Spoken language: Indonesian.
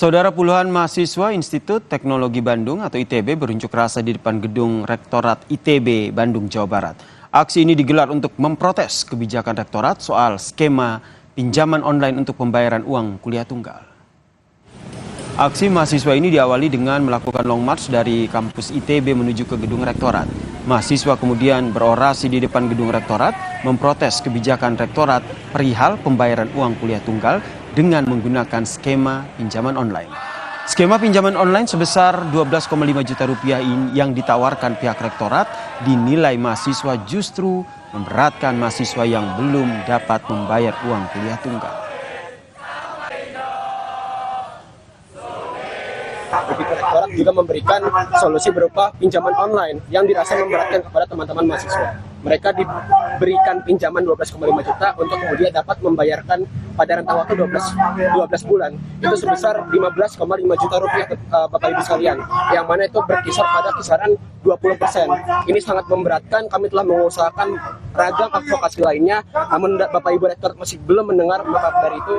Saudara, puluhan mahasiswa Institut Teknologi Bandung atau ITB berunjuk rasa di depan gedung Rektorat ITB Bandung, Jawa Barat. Aksi ini digelar untuk memprotes kebijakan Rektorat soal skema pinjaman online untuk pembayaran uang kuliah tunggal. Aksi mahasiswa ini diawali dengan melakukan long march dari kampus ITB menuju ke gedung Rektorat. Mahasiswa kemudian berorasi di depan gedung Rektorat memprotes kebijakan Rektorat perihal pembayaran uang kuliah tunggal dengan menggunakan skema pinjaman online. Skema pinjaman online sebesar 12,5 juta rupiah yang ditawarkan pihak Rektorat dinilai mahasiswa justru memberatkan mahasiswa yang belum dapat membayar uang kuliah tunggal. Begitu Rektorat juga memberikan solusi berupa pinjaman online yang dirasa memberatkan kepada teman-teman mahasiswa. Mereka diberikan pinjaman 12,5 juta untuk kemudian dapat membayarkan pada rentang waktu 12 bulan. Itu sebesar 15,5 juta rupiah Bapak Ibu sekalian. Yang mana itu berkisar pada kisaran 20%. Ini sangat memberatkan, kami telah mengusahakan ragam advokasi lainnya, namun Bapak Ibu Rektor masih belum mendengar maka dari itu